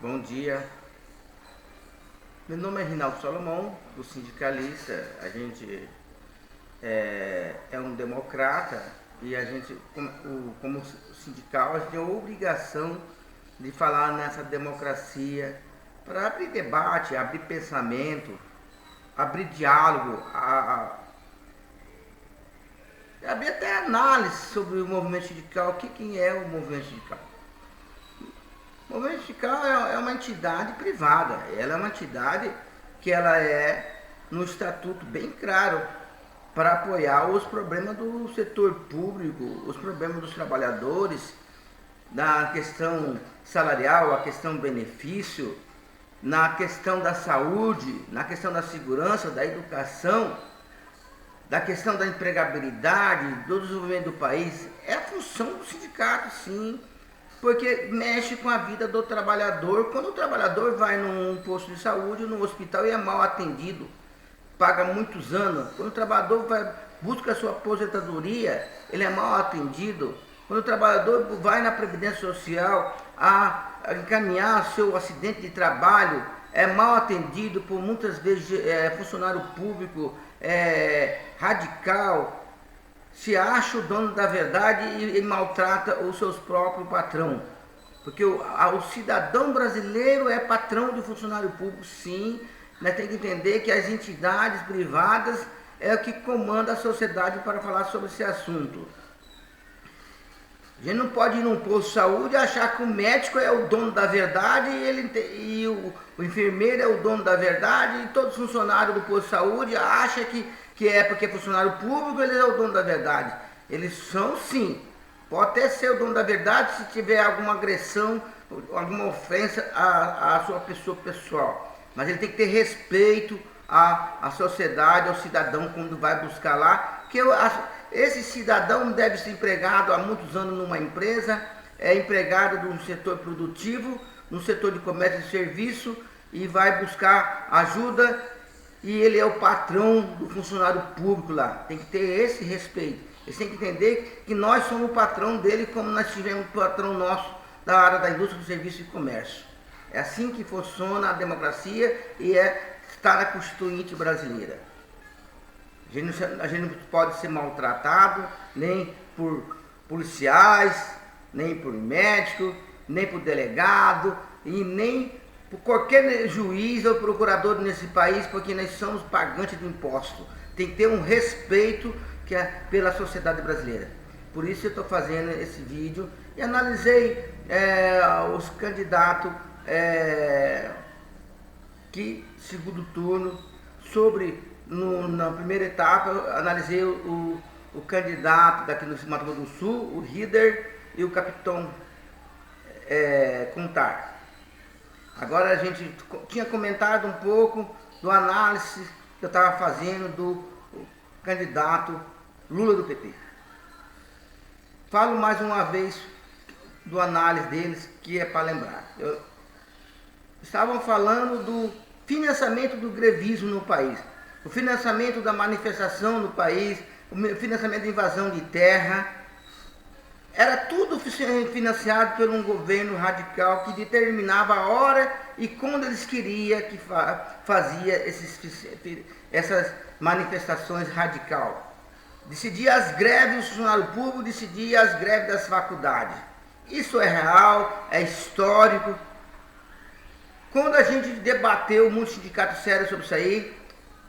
Bom dia. Meu nome é Rinaldo Salomão, do Sindicalista. A gente é um democrata e a gente, como sindical, a gente tem a obrigação de falar nessa democracia para abrir debate, abrir pensamento, abrir diálogo, abrir até análise sobre o movimento sindical. O que é o movimento sindical? O movimento sindical é uma entidade privada. Ela é uma entidade que ela é no estatuto bem claro para apoiar os problemas do setor público, os problemas dos trabalhadores, na questão salarial, a questão benefício, na questão da saúde, na questão da segurança, da educação, da questão da empregabilidade, do desenvolvimento do país. É a função do sindicato, sim, porque mexe com a vida do trabalhador. Quando o trabalhador vai num posto de saúde, num hospital e é mal atendido, paga muitos anos. Quando o trabalhador busca a sua aposentadoria, ele é mal atendido. Quando o trabalhador vai na Previdência Social a encaminhar seu acidente de trabalho, é mal atendido por muitas vezes funcionário público radical, se acha o dono da verdade e maltrata os seus próprios patrão. Porque o cidadão brasileiro é patrão de funcionário público, sim. Nós temos que entender que as entidades privadas é o que comanda a sociedade para falar sobre esse assunto. A gente não pode ir num posto de saúde e achar que o médico é o dono da verdade e o enfermeiro é o dono da verdade, e todos os funcionários do posto de saúde acham que é porque é funcionário público, ele é o dono da verdade. Eles são, sim. Pode até ser o dono da verdade se tiver alguma agressão, alguma ofensa à sua pessoa pessoal. Mas ele tem que ter respeito à sociedade, ao cidadão, quando vai buscar lá. Que esse cidadão deve ser empregado há muitos anos numa empresa, é empregado de um setor produtivo, no setor de comércio e serviço, e vai buscar ajuda, e ele é o patrão do funcionário público lá. Tem que ter esse respeito. Eles têm que entender que nós somos o patrão dele, como nós tivemos o patrão nosso da área da indústria, do serviço e comércio. É assim que funciona a democracia e está na Constituinte brasileira. A gente não pode ser maltratado nem por policiais, nem por médico, nem por delegado e nem por qualquer juiz ou procurador nesse país, porque nós somos pagantes de imposto. Tem que ter um respeito pela sociedade brasileira. Por isso eu estou fazendo esse vídeo e analisei os candidatos que segundo turno na primeira etapa eu analisei o candidato daqui no Mato Grosso do Sul, o Rider e o capitão Contar. Agora a gente tinha comentado um pouco do análise que eu estava fazendo do candidato Lula do PT. Falo mais uma vez do análise deles, que é para lembrar. Estavam falando do financiamento do grevismo no país, o financiamento da manifestação no país, o financiamento da invasão de terra. Era tudo financiado por um governo radical que determinava a hora e quando eles queriam que fazia essas manifestações radicais. Decidia as greves do funcionário público, decidia as greves das faculdades. Isso é real, é histórico. Quando a gente debateu muitos sindicatos sérios sobre isso aí,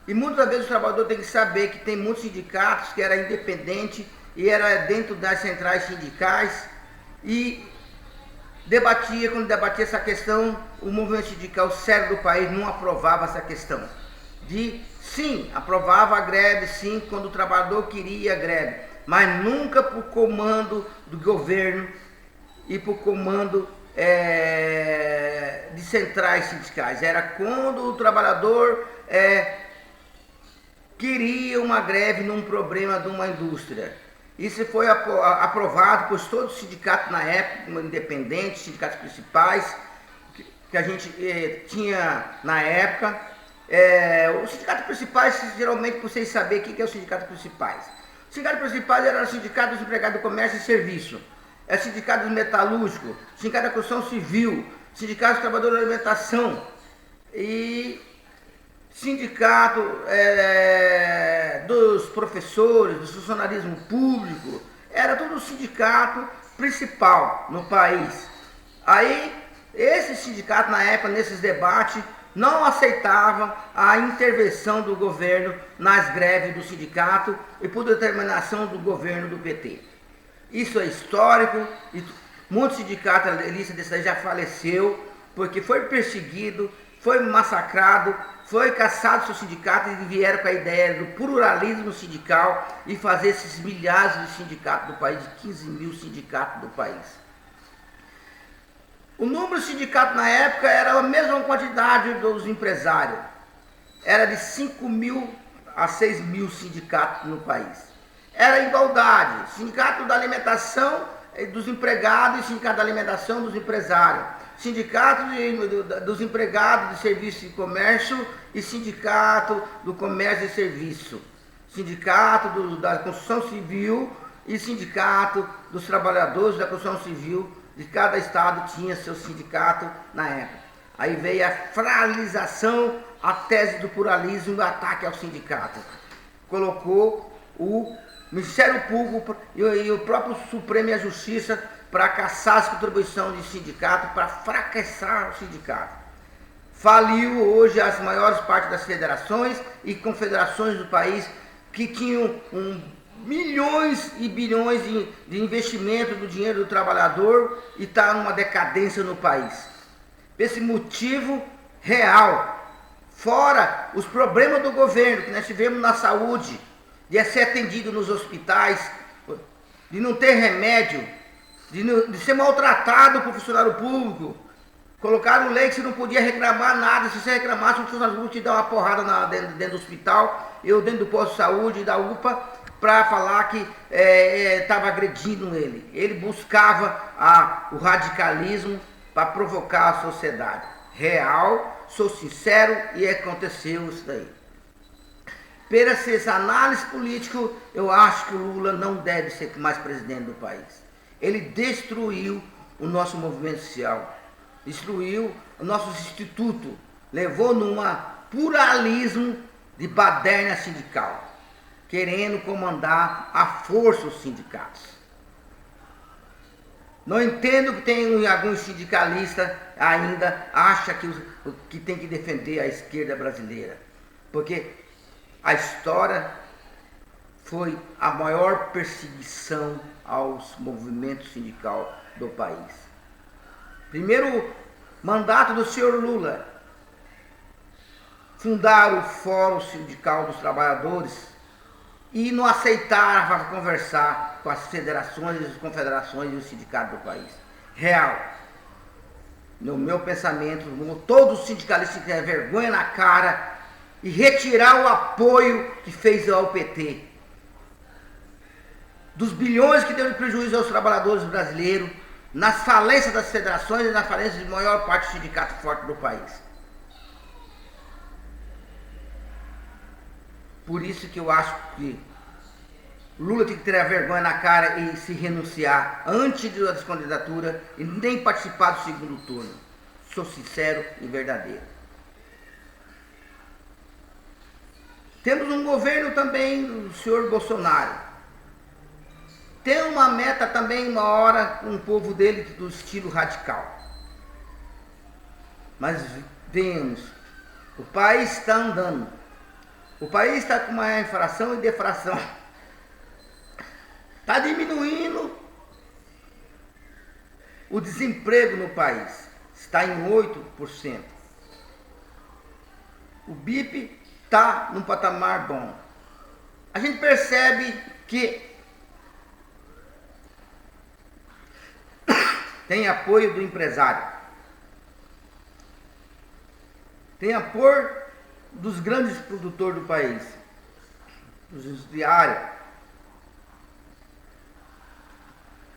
e muitas vezes o trabalhador tem que saber que tem muitos sindicatos que eram independentes e era dentro das centrais sindicais, e quando debatia essa questão, o movimento sindical sério do país não aprovava essa questão. Sim, aprovava a greve, sim, quando o trabalhador queria a greve, mas nunca por comando do governo e por comando de centrais sindicais. Era quando o trabalhador queria uma greve num problema de uma indústria. Isso foi aprovado por todos os sindicatos na época, independentes, sindicatos principais, que a gente tinha na época. Os sindicatos principais, geralmente, para vocês saberem o que é os sindicatos principais. Os sindicatos principais eram os sindicatos dos empregados do comércio e serviço, sindicato metalúrgico, sindicato da construção civil, Sindicato dos Trabalhadores da Alimentação e sindicato dos professores, do funcionalismo público, era tudo o sindicato principal no país. Aí, esse sindicato, na época, nesses debates, não aceitavam a intervenção do governo nas greves do sindicato e por determinação do governo do PT. Isso é histórico, e muitos sindicatos desse daí já faleceu, porque foi perseguido, foi massacrado, foi caçado seu sindicato e vieram com a ideia do pluralismo sindical e fazer esses milhares de sindicatos do país, de 15 mil sindicatos do país. O número de sindicatos na época era a mesma quantidade dos empresários. Era de 5 mil a 6 mil sindicatos no país. Era igualdade. Sindicato da alimentação dos empregados e sindicato da alimentação dos empresários. Sindicato dos empregados de serviço e comércio e sindicato do comércio e serviço. Sindicato da construção civil e sindicato dos trabalhadores da construção civil. De cada estado tinha seu sindicato na época. Aí veio a fragilização, a tese do pluralismo e o ataque ao sindicato. Colocou o Ministério Público e o próprio Supremo e a Justiça para caçar as contribuições de sindicato, para fracassar o sindicato. Faliu hoje as maiores partes das federações e confederações do país que tinham milhões e bilhões de investimento do dinheiro do trabalhador e está numa decadência no país. Esse motivo real, fora os problemas do governo que nós tivemos na saúde, de ser atendido nos hospitais, de não ter remédio, de ser maltratado por funcionário público. Colocaram lei que você não podia reclamar nada, se você reclamasse, o funcionário público te dá uma porrada dentro do hospital, eu dentro do posto de saúde, da UPA, para falar que estava agredindo ele. Ele buscava o radicalismo para provocar a sociedade. Real, sou sincero, e aconteceu isso daí. Pela essa análise política, eu acho que o Lula não deve ser mais presidente do país. Ele destruiu o nosso movimento social, destruiu o nosso instituto, levou numa pluralismo de baderna sindical, querendo comandar à força os sindicatos. Não entendo que tem alguns sindicalistas ainda acha que tem que defender a esquerda brasileira, porque a história foi a maior perseguição aos movimentos sindicais do país. Primeiro mandato do senhor Lula, fundar o Fórum Sindical dos Trabalhadores e não aceitava conversar com as federações, as confederações e os sindicatos do país. Real. No meu pensamento, todos os sindicalistas têm vergonha na cara e retirar o apoio que fez ao PT. Dos bilhões que deu de prejuízo aos trabalhadores brasileiros, nas falências das federações e nas falências de maior parte do sindicato forte do país. Por isso que eu acho que Lula tem que ter a vergonha na cara e se renunciar antes da candidatura e nem participar do segundo turno. Sou sincero e verdadeiro. Temos um governo também do senhor Bolsonaro. Tem uma meta também, uma hora, com o povo dele do estilo radical. Mas vemos, o país está andando. O país está com uma inflação e deflação. Está diminuindo o desemprego no país. Está em 8%. O BIP está num patamar bom. A gente percebe que tem apoio do empresário. Tem apoio dos grandes produtores do país, dos industriários.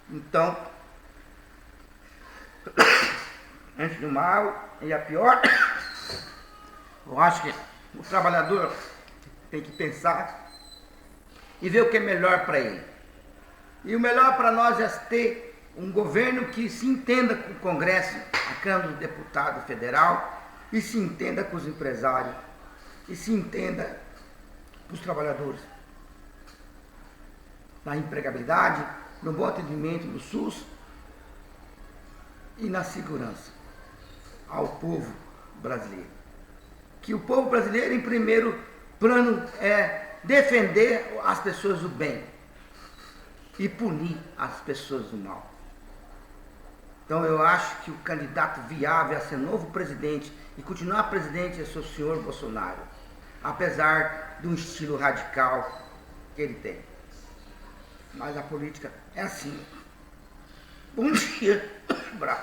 Então, antes do mal e a pior, eu acho que o trabalhador tem que pensar e ver o que é melhor para ele. E o melhor para nós é ter um governo que se entenda com o Congresso, a Câmara dos Deputados Federal, e se entenda com os empresários, e se entenda com os trabalhadores. Na empregabilidade, no bom atendimento do SUS e na segurança ao povo brasileiro. Que o povo brasileiro, em primeiro plano, é defender as pessoas do bem e punir as pessoas do mal. Então eu acho que o candidato viável a ser novo presidente e continuar presidente é o senhor Bolsonaro, apesar de um estilo radical que ele tem. Mas a política é assim. Bom dia, bravo.